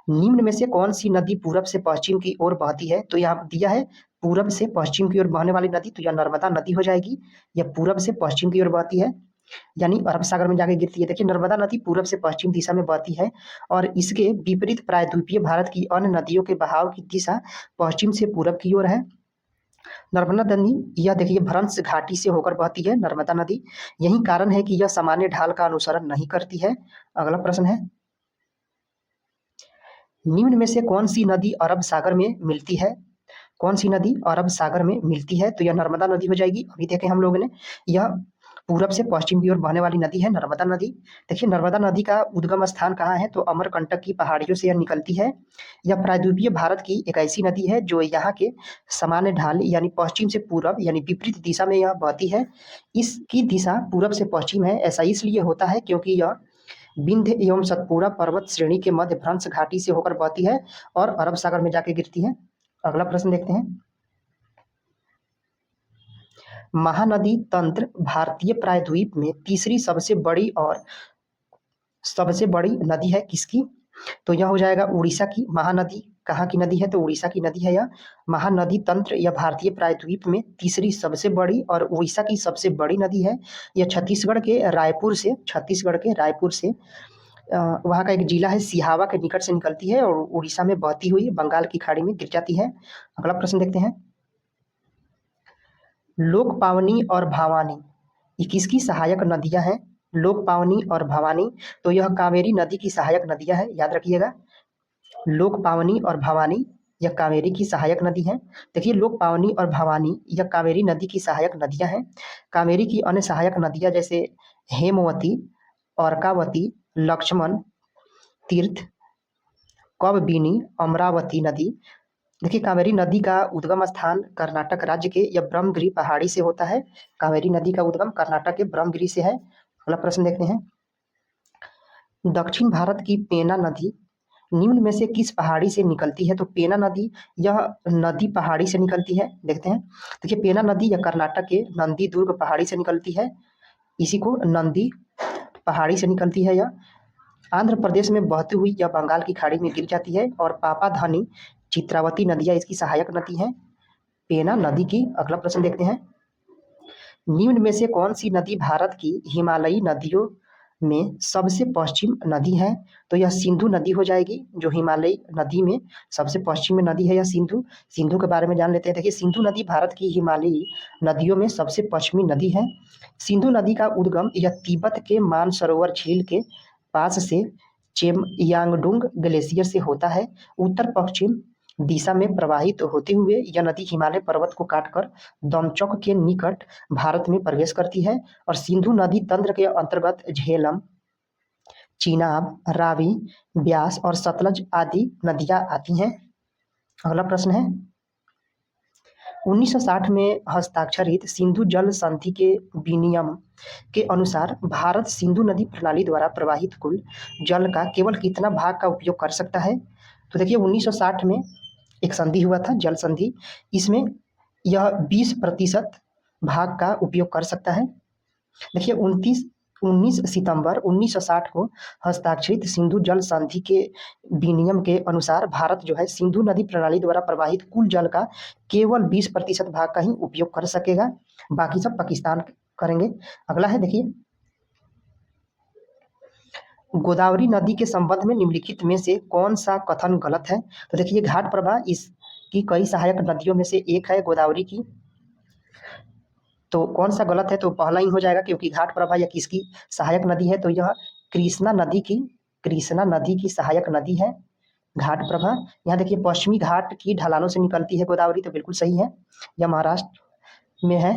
निम्न में से कौन सी नदी पूरब से पश्चिम की ओर बहती है? तो यहाँ दिया है पूरब से पश्चिम की ओर बहने वाली नदी, तो यह नर्मदा नदी हो जाएगी। यह पूरब से पश्चिम की ओर बहती है, यानी अरब सागर में जाके गिरती है। देखिए नर्मदा नदी पूरब से पश्चिम दिशा में बहती है और इसके विपरीत प्रायद्वीपीय भारत की अन्य नदियों के बहाव की दिशा पश्चिम से पूरब की ओर है। नर्मदा नदी यह देखिए भ्रंश घाटी से होकर बहती है, नर्मदा नदी। यही कारण है कि यह सामान्य ढाल का अनुसरण नहीं करती है। अगला प्रश्न है, निम्न में से कौन सी नदी अरब सागर में मिलती है? कौन सी नदी अरब सागर में मिलती है? तो यह नर्मदा नदी हो जाएगी। अभी देखे हम लोगों ने, यह पूरब से पश्चिम की ओर बहने वाली नदी है नर्मदा नदी। देखिए नर्मदा नदी का उद्गम स्थान कहाँ है? तो अमरकंटक की पहाड़ियों से यह निकलती है। यह प्रायद्वीपीय भारत की एक ऐसी नदी है जो यहाँ के सामान्य ढाल यानी पश्चिम से पूरब यानी विपरीत दिशा में यह बहती है। इसकी दिशा पूरब से पश्चिम है, ऐसा इसलिए होता है क्योंकि यह विंध्य एवं सतपुड़ा पर्वत श्रेणी के मध्य भ्रंश घाटी से होकर बहती है और अरब सागर में जाके गिरती है। अगला प्रश्न देखते हैं, महानदी तंत्र भारतीय प्रायद्वीप में तीसरी सबसे बड़ी और सबसे बड़ी नदी है किसकी? तो यह हो जाएगा उड़ीसा की महानदी। कहाँ की नदी है? तो उड़ीसा की नदी है यह। महानदी तंत्र या भारतीय प्रायद्वीप में तीसरी सबसे बड़ी और उड़ीसा की सबसे बड़ी नदी है। यह छत्तीसगढ़ के रायपुर से वहाँ का एक जिला है सिहावा के निकट से निकलती है और उड़ीसा में बहती हुई बंगाल की खाड़ी में गिर जाती है। अगला प्रश्न देखते हैं। लोकपावनी और भावानी ये किसकी सहायक नदियां हैं? लोकपावनी और भवानी, तो यह कावेरी नदी की सहायक नदियां हैं, याद रखिएगा। लोकपावनी और भवानी यह कावेरी की सहायक नदी है। देखिए लोकपावनी और भवानी यह कावेरी नदी की सहायक नदियां हैं। कावेरी की अन्य सहायक नदियां जैसे हेमवती, अर्कावती, लक्ष्मण तीर्थ, कबबिनी, अमरावती नदी। देखिए कावेरी नदी का उद्गम स्थान कर्नाटक राज्य के या ब्रह्मगिरी पहाड़ी से होता है। कावेरी नदी का उद्गम कर्नाटक के ब्रह्मगिरी से है। अगला प्रश्न देखते हैं। दक्षिण भारत की पेना नदी निम्न में से किस पहाड़ी से निकलती है? तो पेना नदी यह नदी पहाड़ी से निकलती है। देखते हैं। देखिए पेना नदी यह कर्नाटक के नंदी दुर्ग पहाड़ी से निकलती है। इसी को नंदी पहाड़ी से निकलती है यह। आंध्र प्रदेश में बहती हुई यह बंगाल की खाड़ी में गिर जाती है और पापाधानी, चित्रावती नदियां इसकी सहायक नदी हैं पेना नदी की। अगला प्रश्न देखते हैं। निम्न में से कौन सी नदी भारत की हिमालयी नदियों में सबसे पश्चिम नदी है? तो यह सिंधु नदी हो जाएगी। जो हिमालयी नदी में सबसे पश्चिम में नदी है यह सिंधु। सिंधु के बारे में जान लेते हैं। देखिए सिंधु नदी भारत की हिमालयी नदियों में सबसे पश्चिमी नदी है। सिंधु नदी का उद्गम यह तिब्बत के मानसरोवर झील के पास से चेमयांगडुंग ग्लेशियर से होता है। उत्तर पश्चिम दिशा में प्रवाहित होते हुए यह नदी हिमालय पर्वत को काटकर दमचौक के निकट भारत में प्रवेश करती है और सिंधु नदी तंत्र के अंतर्गत झेलम, चीनाब, रावी, ब्यास और सतलज आदि नदियां आती हैं। अगला प्रश्न है। 1960 में हस्ताक्षरित सिंधु जल संधि के विनियम के अनुसार भारत सिंधु नदी प्रणाली द्वारा प्रवाहित कुल जल का केवल कितना भाग का उपयोग कर सकता है? तो देखिए 1960 में एक संधि हुआ था, जल संधि। इसमें यह 20% भाग का उपयोग कर सकता है। देखिए 19 सितंबर 1960 को हस्ताक्षरित सिंधु जल संधि के विनियम के अनुसार भारत जो है सिंधु नदी प्रणाली द्वारा प्रवाहित कुल जल का केवल 20% भाग का ही उपयोग कर सकेगा। बाकी सब पाकिस्तान करेंगे। अगला है देखिए। गोदावरी नदी के संबंध में निम्नलिखित में से कौन सा कथन गलत है? तो देखिए घाट प्रभा इसकी कई सहायक नदियों में से एक है गोदावरी की। तो कौन सा गलत है? तो पहला ही हो जाएगा क्योंकि घाट प्रभा या किसकी सहायक नदी है? तो यह कृष्णा नदी की सहायक नदी है घाट प्रभा। यहाँ देखिए पश्चिमी घाट की ढलानों से निकलती है गोदावरी, तो बिल्कुल सही है। यह महाराष्ट्र में है।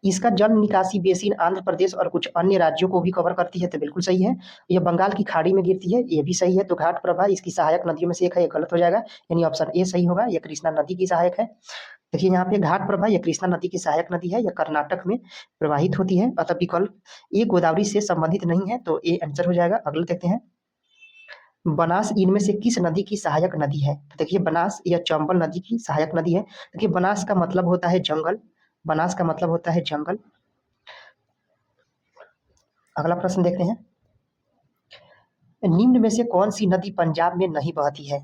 इसका जल निकासी बेसिन आंध्र प्रदेश और कुछ अन्य राज्यों को भी कवर करती है, तो बिल्कुल सही है। यह बंगाल की खाड़ी में गिरती है, ये भी सही है। तो घाट प्रभा इसकी सहायक नदियों में से एक है, ये गलत हो जाएगा, यानी ऑप्शन ए सही होगा। यह कृष्णा नदी की सहायक है। देखिए यहाँ पे घाट प्रभा यह कृष्णा नदी की सहायक नदी है, यह कर्नाटक में प्रवाहित होती है, अतः विकल्प ये गोदावरी से संबंधित नहीं है, तो ये आंसर हो जाएगा। अगले देखते हैं। बनास इनमें से किस नदी की सहायक नदी है? तो देखिए बनास यह चंबल नदी की सहायक नदी है। देखिए बनास का मतलब होता है जंगल। बनास का मतलब होता है जंगल। अगला प्रश्न देखते हैं। निम्न में से कौन सी नदी पंजाब में नहीं बहती है?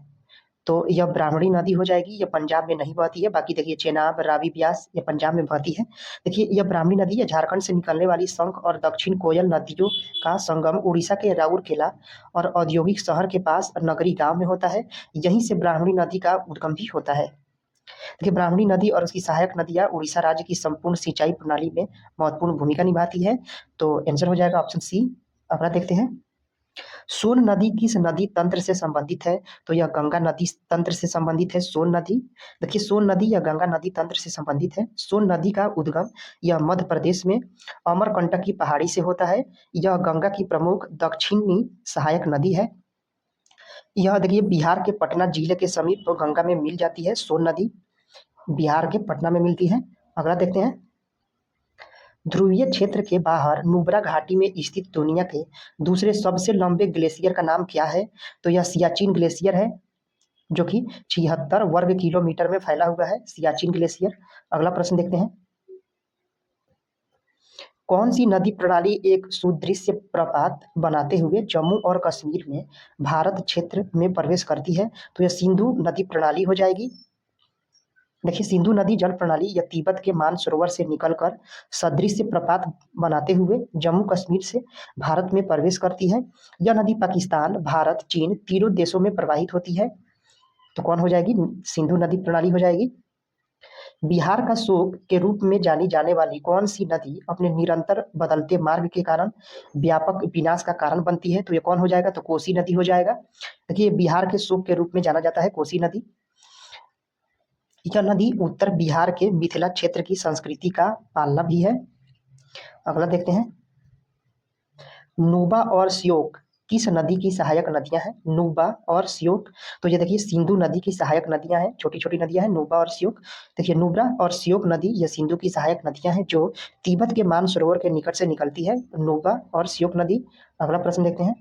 तो यह ब्राह्मणी नदी हो जाएगी, यह पंजाब में नहीं बहती है। बाकी देखिए चेनाब, रावी, ब्यास यह पंजाब में बहती है। देखिए यह ब्राह्मणी नदी है झारखंड से निकलने वाली शंख और दक्षिण कोयल नदियों का संगम उड़ीसा के राउरकेला और औद्योगिक शहर के पास नगरी गांव में होता है। यहीं से ब्राह्मणी नदी का उद्गम भी होता है। देखिए ब्राह्मणी नदी और उसकी सहायक नदियां उड़ीसा राज्य की संपूर्ण सिंचाई प्रणाली में महत्वपूर्ण भूमिका निभाती है। तो आंसर हो जाएगा ऑप्शन सी। अगला देखते हैं। सोन नदी किस नदी तंत्र से संबंधित है? तो यह गंगा नदी तंत्र से संबंधित है सोन नदी। देखिए सोन नदी या गंगा नदी तंत्र से संबंधित है। सोन नदी का उद्गम यह मध्य प्रदेश में अमरकंटक की पहाड़ी से होता है। यह गंगा की प्रमुख दक्षिणी सहायक नदी है। यह देखिए बिहार के पटना जिले के समीप गंगा में मिल जाती है सोन नदी, बिहार के पटना में मिलती है। अगला देखते हैं। ध्रुवीय क्षेत्र के बाहर नुब्रा घाटी में स्थित दुनिया के दूसरे सबसे लंबे ग्लेशियर का नाम क्या है? तो यह सियाचिन ग्लेशियर है, जो कि 76 वर्ग किलोमीटर में फैला हुआ है सियाचिन ग्लेशियर। अगला प्रश्न देखते हैं। कौन सी नदी प्रणाली एक सुदृश्य प्रपात बनाते हुए जम्मू और कश्मीर में भारत क्षेत्र में प्रवेश करती है? तो यह सिंधु नदी प्रणाली हो जाएगी। देखिए, सिंधु नदी जल प्रणाली यह तिब्बत के मानसरोवर से निकलकर सदृश्य प्रपात बनाते हुए जम्मू कश्मीर से भारत में प्रवेश करती है। यह नदी पाकिस्तान, भारत, चीन तीनों देशों में प्रवाहित होती है। तो कौन हो जाएगी? सिंधु नदी प्रणाली हो जाएगी। बिहार का शोक के रूप में जानी जाने वाली कौन सी नदी अपने निरंतर बदलते मार्ग के कारण व्यापक विनाश का कारण बनती है? तो ये कौन हो जाएगा? तो कोसी नदी हो जाएगा। देखिए, बिहार के शोक के रूप में जाना जाता है कोसी नदी। यह नदी उत्तर बिहार के मिथिला क्षेत्र की संस्कृति का पालना भी है। अगला देखते हैं, नुबा और श्योक किस नदी की सहायक नदियां हैं? नुबा और श्योक, तो ये देखिए सिंधु नदी की सहायक नदियां हैं, छोटी छोटी नदियां हैं नुबा और श्योक। देखिए, नुब्रा और श्योक नदी ये सिंधु की सहायक नदियां हैं जो तिब्बत के मानसरोवर के निकट से निकलती है, नुबा और श्योक नदी। अगला प्रश्न देखते हैं,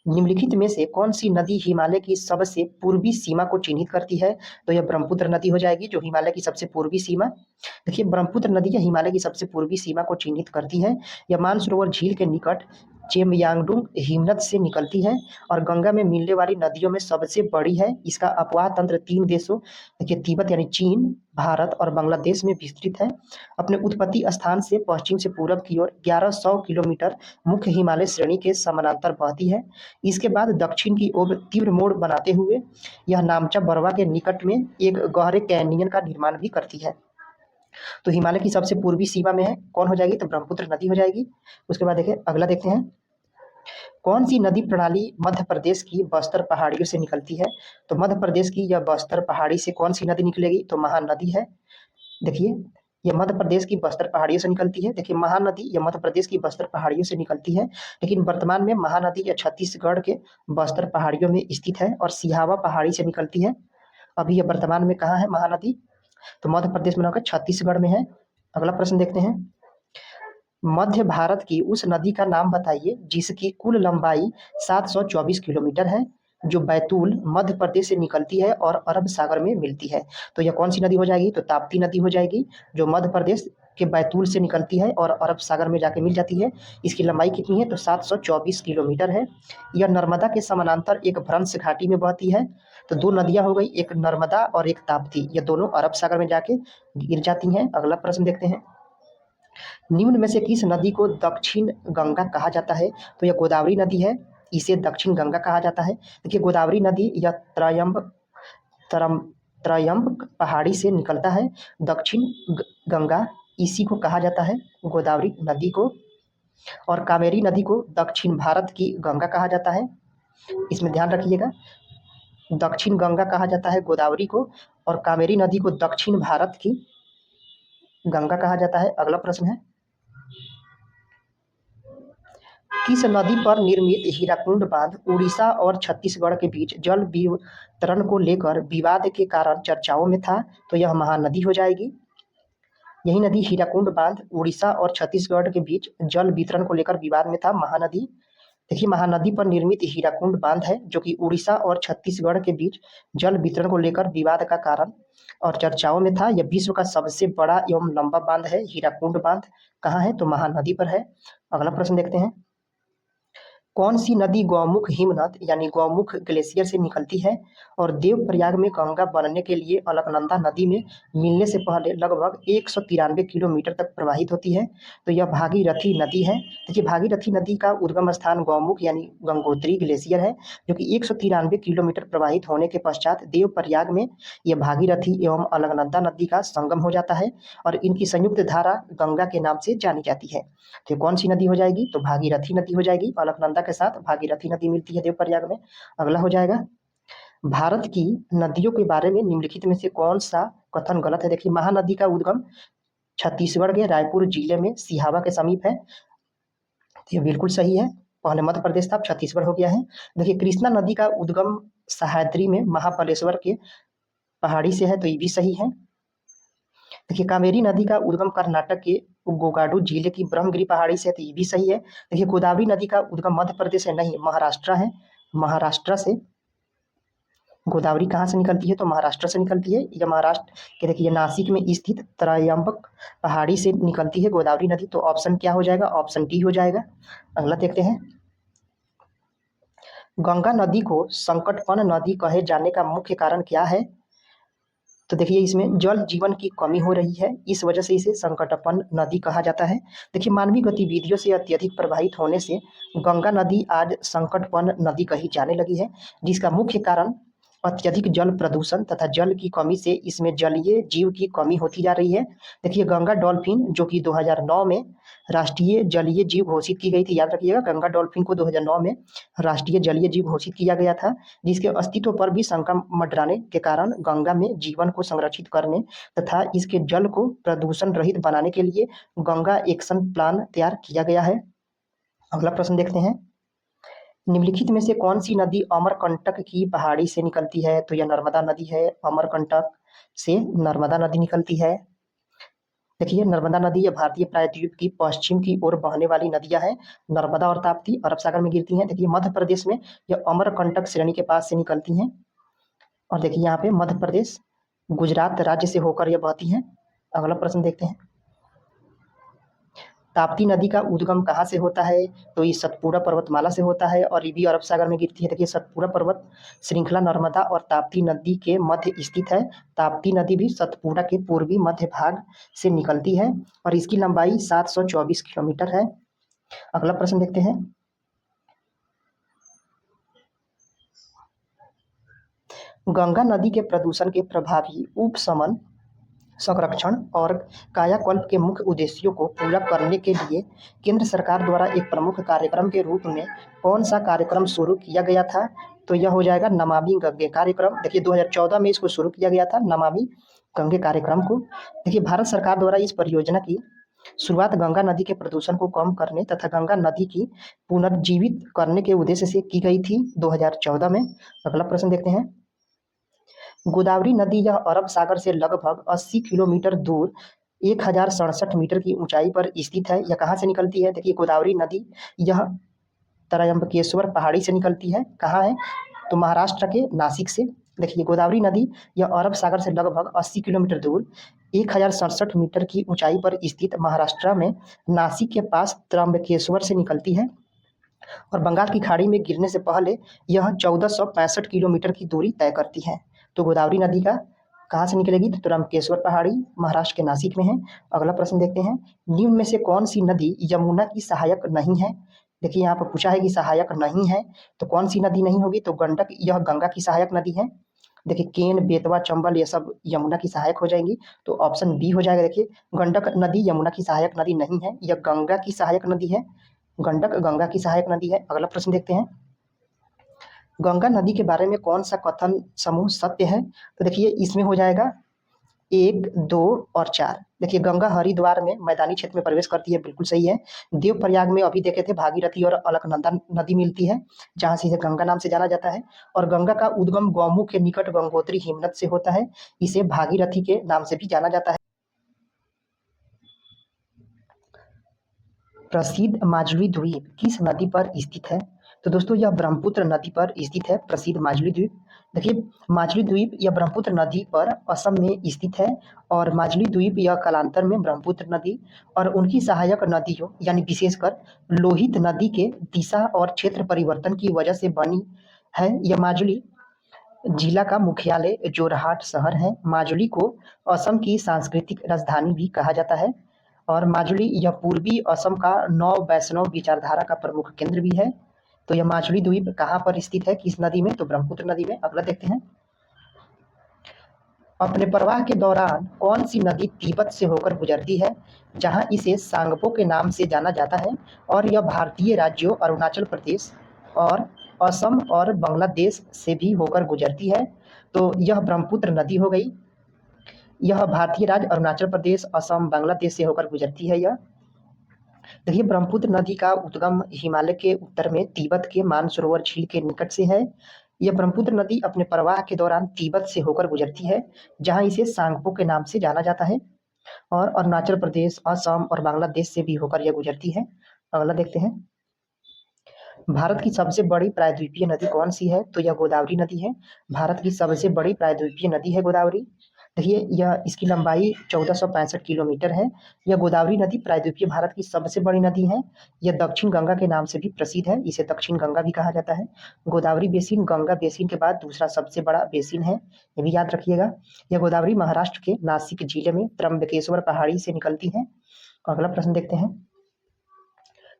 निम्नलिखित में से कौन सी नदी हिमालय की सबसे पूर्वी सीमा को चिन्हित करती है? तो यह ब्रह्मपुत्र नदी हो जाएगी, जो हिमालय की सबसे पूर्वी सीमा। देखिए, ब्रह्मपुत्र नदी यह हिमालय की सबसे पूर्वी सीमा को चिन्हित करती है। यह मानसरोवर झील के निकट चेमयांगडुंग हिमनद से निकलती है और गंगा में मिलने वाली नदियों में सबसे बड़ी है। इसका अपवाह तंत्र 3 देशों, देखिए तिब्बत यानी चीन, भारत और बांग्लादेश में विस्तृत है। अपने उत्पत्ति स्थान से पश्चिम से पूरब की ओर 1100 किलोमीटर मुख्य हिमालय श्रेणी के समानांतर बहती है। इसके बाद दक्षिण की ओर तीव्र मोड़ बनाते हुए यह नामचा बरवा के निकट में एक गहरे कैनियन का निर्माण भी करती है। तो हिमालय की सबसे पूर्वी सीमा में है, कौन हो जाएगी? तो ब्रह्मपुत्र नदी हो जाएगी। उसके बाद देखिए, अगला देखते हैं, कौन सी नदी प्रणाली मध्य प्रदेश की बस्तर पहाड़ियों से निकलती है? तो मध्य प्रदेश की यह बस्तर पहाड़ी से कौन सी नदी निकलेगी? तो महानदी है। देखिए, यह मध्य प्रदेश की बस्तर पहाड़ियों से निकलती है। देखिए, महानदी यह मध्य प्रदेश की बस्तर पहाड़ियों से निकलती है, लेकिन वर्तमान में महानदी यह छत्तीसगढ़ के बस्तर पहाड़ियों में स्थित है और सिहावा पहाड़ी से निकलती है। अभी यह वर्तमान में कहाँ है महानदी? तो मध्य प्रदेश में होकर छत्तीसगढ़ में है। अगला प्रश्न देखते हैं, मध्य भारत की उस नदी का नाम बताइए जिसकी कुल लंबाई 724 किलोमीटर है, जो बैतूल मध्य प्रदेश से निकलती है और अरब सागर में मिलती है। तो यह कौन सी नदी हो जाएगी? तो ताप्ती नदी हो जाएगी, जो मध्य प्रदेश के बैतूल से निकलती है और अरब सागर में जाके मिल जाती है। इसकी लंबाई कितनी है? तो 724 किलोमीटर है। यह नर्मदा के समानांतर एक भ्रंश घाटी में बहती है। तो 2 नदियां हो गई, एक नर्मदा और एक ताप्ती, ये दोनों अरब सागर में जाके गिर जाती हैं। अगला प्रश्न देखते हैं, निम्न में से किस नदी को दक्षिण गंगा कहा जाता है? तो यह गोदावरी नदी है, इसे दक्षिण गंगा कहा जाता है। देखिए, गोदावरी नदी यह त्रयंबक पहाड़ी से निकलता है। दक्षिण गंगा इसी को कहा जाता है, गोदावरी नदी को। और कावेरी नदी को दक्षिण भारत की गंगा कहा जाता है, इसमें ध्यान रखिएगा। दक्षिण गंगा कहा जाता है गोदावरी को, और कावेरी नदी को दक्षिण भारत की गंगा कहा जाता है। अगला प्रश्न है, किस नदी पर निर्मित हीराकुंड बांध उड़ीसा और छत्तीसगढ़ के बीच जल वितरण को लेकर विवाद के कारण चर्चाओं में था? तो यह महानदी हो जाएगी। यही नदी हीराकुंड बांध उड़ीसा और छत्तीसगढ़ के बीच जल वितरण को लेकर विवाद में था, महानदी। देखिए, महानदी पर निर्मित हीराकुंड बांध है जो कि उड़ीसा और छत्तीसगढ़ के बीच जल वितरण को लेकर विवाद का कारण और चर्चाओं में था। यह विश्व का सबसे बड़ा एवं लंबा बांध है। हीराकुंड बांध कहाँ है? तो महानदी पर है। अगला प्रश्न देखते हैं, कौन सी नदी गौमुख हिमनद यानी गौमुख ग्लेशियर से निकलती है और देवप्रयाग में गंगा बनने के लिए अलकनंदा नदी में मिलने से पहले लगभग 193 किलोमीटर तक प्रवाहित होती है? तो यह भागीरथी नदी है। देखिए, भागीरथी नदी का उद्गम स्थान गौमुख यानी गंगोत्री ग्लेशियर है, जो कि 193 किलोमीटर प्रवाहित होने के पश्चात देवप्रयाग में यह भागीरथी एवं अलकनंदा नदी का संगम हो जाता है और इनकी संयुक्त धारा गंगा के नाम से जानी जाती है। तो कौन सी नदी हो जाएगी? तो भागीरथी नदी हो जाएगी। अलकनंदा के साथ भागीरथी नदी मिलती है देवप्रयाग में। अगला हो जाएगा, भारत की नदियों के बारे में निम्नलिखित में से कौन सा कथन गलत है? देखिए, महानदी का उद्गम छत्तीसगढ़ के रायपुर जिले में सिहावा के समीप है, ये बिल्कुल सही है। पहले मध्य प्रदेश था, अब छत्तीसगढ़ हो गया है। देखिए, कृष्णा नदी का उद्गम सह्याद्री में महाबलेश्वर के पहाड़ी से है, तो ये भी सही है। देखिए, कावेरी नदी का उद्गम कर्नाटक के गोगाडू जिले की ब्रह्मगिरी पहाड़ी से है, तो ये भी सही है। देखिए, गोदावरी नदी का उद्गम मध्य प्रदेश से नहीं, महाराष्ट्र है, महाराष्ट्र से गोदावरी कहाँ से निकलती है? तो महाराष्ट्र से निकलती है। यह महाराष्ट्र के देखिए नासिक में स्थित त्रयंबक पहाड़ी से निकलती है गोदावरी नदी। तो ऑप्शन क्या हो जाएगा? ऑप्शन डी हो जाएगा। अगला देखते हैं। गंगा नदी को संकटपन नदी कहे जाने का मुख्य कारण क्या है? तो देखिए इसमें जल जीवन की कमी हो रही है, इस वजह से इसे संकटपन नदी कहा जाता है। देखिए मानवीय गतिविधियों से अत्यधिक प्रभावित होने से गंगा नदी आज संकटपन नदी कही जाने लगी है, जिसका मुख्य कारण अत्यधिक जल प्रदूषण तथा जल की कमी से इसमें जलीय जीव की कमी होती जा रही है। देखिए गंगा डॉल्फिन जो कि 2009 में राष्ट्रीय जलीय जीव घोषित की गई थी, याद रखिएगा गंगा डॉल्फिन को 2009 में राष्ट्रीय जलीय जीव घोषित किया गया था, जिसके अस्तित्व पर भी शंका मंडराने के कारण गंगा में जीवन को संरक्षित करने तथा इसके जल को प्रदूषण रहित बनाने के लिए गंगा एक्शन प्लान तैयार किया गया है। अगला प्रश्न देखते हैं। निम्नलिखित में से कौन सी नदी अमरकंटक की पहाड़ी से निकलती है? तो यह नर्मदा नदी है। अमरकंटक से नर्मदा नदी निकलती है। देखिए नर्मदा नदी यह भारतीय प्रायद्वीप की पश्चिम की ओर बहने वाली नदियां हैं। नर्मदा और ताप्ती अरब सागर में गिरती हैं। देखिए मध्य प्रदेश में यह अमरकंटक श्रेणी के पास से निकलती हैं। और देखिए यहाँ पे मध्य प्रदेश गुजरात राज्य से होकर यह बहती हैं। अगला प्रश्न देखते हैं। ताप्ती नदी का उद्गम कहाँ से होता है? तो ये सतपुड़ा पर्वतमाला से होता है और ये भी अरब सागर में गिरती है। देखिए सतपुड़ा पर्वत श्रृंखला नर्मदा और ताप्ती नदी के मध्य स्थित है। ताप्ती नदी भी सतपुड़ा के पूर्वी मध्य भाग से निकलती है और इसकी लंबाई 724 किलोमीटर है। अगला प्रश्न देखते हैं। गंगा नदी के प्रदूषण के प्रभावी उपशमन, संरक्षण और कायाकल्प के मुख्य उद्देश्यों को पूरा करने के लिए केंद्र सरकार द्वारा एक प्रमुख कार्यक्रम के रूप में कौन सा कार्यक्रम शुरू किया गया था? तो यह हो जाएगा नमामि गंगे कार्यक्रम। देखिए 2014 में इसको शुरू किया गया था, नमामि गंगे कार्यक्रम को। देखिए भारत सरकार द्वारा इस परियोजना की शुरुआत गंगा नदी के प्रदूषण को कम करने तथा गंगा नदी की पुनर्जीवित करने के उद्देश्य से की गई थी 2014 में। अगला प्रश्न देखते हैं। गोदावरी नदी यह अरब सागर से लगभग 80 किलोमीटर दूर 1067 मीटर की ऊंचाई पर स्थित है। यह कहाँ से निकलती है? देखिए गोदावरी नदी यह त्रयंबकेश्वर पहाड़ी से निकलती है। कहाँ है? तो महाराष्ट्र के नासिक से। देखिए गोदावरी नदी यह अरब सागर से लगभग 80 किलोमीटर दूर 1067 मीटर की ऊंचाई पर स्थित महाराष्ट्र में नासिक के पास त्र्यंबकेश्वर से निकलती है और बंगाल की खाड़ी में गिरने से पहले यह 1465 किलोमीटर की दूरी तय करती है। तो गोदावरी नदी का कहाँ से निकलेगी? तो त्र्यंबकेश्वर पहाड़ी महाराष्ट्र के नासिक में है। अगला प्रश्न देखते हैं। निम्न में से कौन सी नदी यमुना की सहायक नहीं है? देखिए यहाँ पर पूछा है कि सहायक नहीं है, तो कौन सी नदी नहीं होगी? तो गंडक यह गंगा की सहायक नदी है। देखिए केन, बेतवा, चंबल ये सब यमुना की सहायक हो जाएंगी, तो ऑप्शन बी हो जाएगा। देखिए गंडक नदी यमुना की सहायक नदी नहीं है, यह गंगा की सहायक नदी है। गंडक गंगा की सहायक नदी है। अगला प्रश्न देखते हैं। गंगा नदी के बारे में कौन सा कथन समूह सत्य है? तो देखिए इसमें हो जाएगा 1, 2 और 4। देखिए गंगा हरिद्वार में मैदानी क्षेत्र में प्रवेश करती है, बिल्कुल सही है। देवप्रयाग में अभी देखे थे भागीरथी और अलकनंदा नदी मिलती है, जहां से इसे गंगा नाम से जाना जाता है। और गंगा का उद्गम गौमुख के निकट गंगोत्री हिमनद से होता है, इसे भागीरथी के नाम से भी जाना जाता है। प्रसिद्ध माजुली द्वीप किस नदी पर स्थित है? तो दोस्तों यह ब्रह्मपुत्र नदी पर स्थित है, प्रसिद्ध माजुली द्वीप। देखिए माजुली द्वीप यह ब्रह्मपुत्र नदी पर असम में स्थित है और माजुली द्वीप यह कालांतर में ब्रह्मपुत्र नदी और उनकी सहायक नदियों यानी विशेषकर लोहित नदी के दिशा और क्षेत्र परिवर्तन की वजह से बनी है। यह माजुली जिला का मुख्यालय जोरहाट शहर है। माजुली को असम की सांस्कृतिक राजधानी भी कहा जाता है और माजुली यह पूर्वी असम का नव वैष्णव विचारधारा का प्रमुख केंद्र भी है। तो यह माजुली द्वीप कहाँ पर स्थित है, किस नदी में? तो ब्रह्मपुत्र नदी में। अगला देखते हैं। अपने प्रवाह के दौरान कौन सी नदी तिब्बत से होकर गुजरती है, जहां इसे सांगपो के नाम से जाना जाता है और यह भारतीय राज्यों अरुणाचल प्रदेश और असम और बांग्लादेश से भी होकर गुजरती है? तो यह ब्रह्मपुत्र नदी हो गई। यह भारतीय राज्य अरुणाचल प्रदेश, असम, बांग्लादेश से होकर गुजरती है। यह देखिए ब्रह्मपुत्र नदी का उद्गम हिमालय के उत्तर में तिब्बत के मानसरोवर झील के निकट से है। यह ब्रह्मपुत्र नदी अपने प्रवाह के दौरान तिब्बत से होकर गुजरती है, जहां इसे सांगपो के नाम से जाना जाता है और अरुणाचल प्रदेश, असम और बांग्लादेश से भी होकर यह गुजरती है। अगला देखते हैं। भारत की सबसे बड़ी प्रायद्वीपीय नदी कौन सी है? तो यह गोदावरी नदी है। भारत की सबसे बड़ी प्रायद्वीपीय नदी है गोदावरी। देखिए यह इसकी लंबाई 1465 किलोमीटर है। यह गोदावरी नदी प्रायद्वीपीय भारत की सबसे बड़ी नदी है। यह दक्षिण गंगा के नाम से भी प्रसिद्ध है, इसे दक्षिण गंगा भी कहा जाता है। गोदावरी बेसिन गंगा बेसिन के बाद दूसरा सबसे बड़ा बेसिन है, ये भी याद रखिएगा। यह गोदावरी महाराष्ट्र के नासिक जिले में त्र्यंबकेश्वर पहाड़ी से निकलती है। अगला प्रश्न देखते हैं,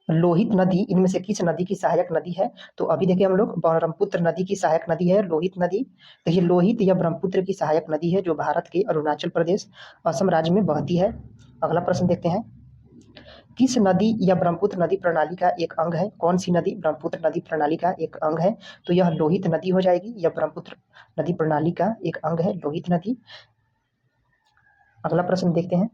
लोहित नदी इनमें से किस नदी की सहायक नदी है? तो अभी देखिए हम लोग ब्रह्मपुत्र नदी की सहायक नदी है लोहित नदी। देखिए लोहित या ब्रह्मपुत्र की सहायक नदी है जो भारत के अरुणाचल प्रदेश असम राज्य में बहती है। अगला प्रश्न देखते हैं, किस नदी या ब्रह्मपुत्र नदी प्रणाली का एक अंग है? कौन सी नदी ब्रह्मपुत्र नदी प्रणाली का एक अंग है? तो यह लोहित नदी हो जाएगी। यह ब्रह्मपुत्र नदी प्रणाली का एक अंग है लोहित नदी। अगला प्रश्न देखते हैं,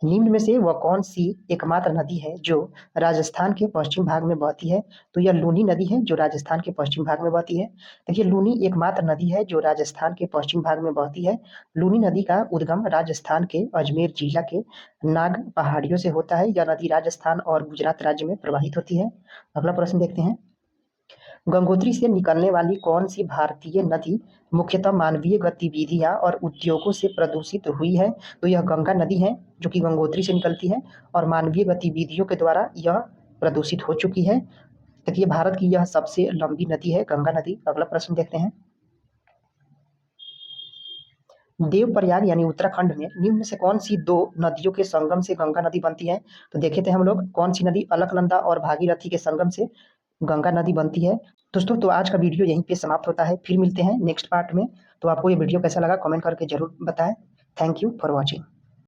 निम्न में से वह कौन सी एकमात्र नदी है जो राजस्थान के पश्चिम भाग में बहती है? तो यह लूनी नदी है जो राजस्थान के पश्चिम भाग में बहती है। देखिए लूनी एकमात्र नदी है जो राजस्थान के पश्चिम भाग में बहती है। लूनी नदी का उद्गम राजस्थान के अजमेर जिला के नाग पहाड़ियों से होता है। यह नदी राजस्थान और गुजरात राज्य में प्रवाहित होती है। अगला प्रश्न देखते हैं, गंगोत्री से निकलने वाली कौन सी भारतीय नदी मुख्यतः मानवीय गतिविधियां और उद्योगों से प्रदूषित हुई है? तो यह गंगा नदी है जो कि गंगोत्री से निकलती है और मानवीय गतिविधियों के द्वारा यह प्रदूषित हो चुकी है। देखिए भारत की यह सबसे लंबी नदी है गंगा नदी। अगला प्रश्न देखते हैं, देवप्रयाग यानी उत्तराखंड में निम्न में से कौन सी दो नदियों के संगम से गंगा नदी बनती है? तो देखे थे हम लोग कौन सी नदी अलकनंदा और भागीरथी के संगम से गंगा नदी बनती है। दोस्तों तो आज का वीडियो यहीं पे समाप्त होता है, फिर मिलते हैं नेक्स्ट पार्ट में। तो आपको ये वीडियो कैसा लगा कमेंट करके जरूर बताएं। Thank you for watching.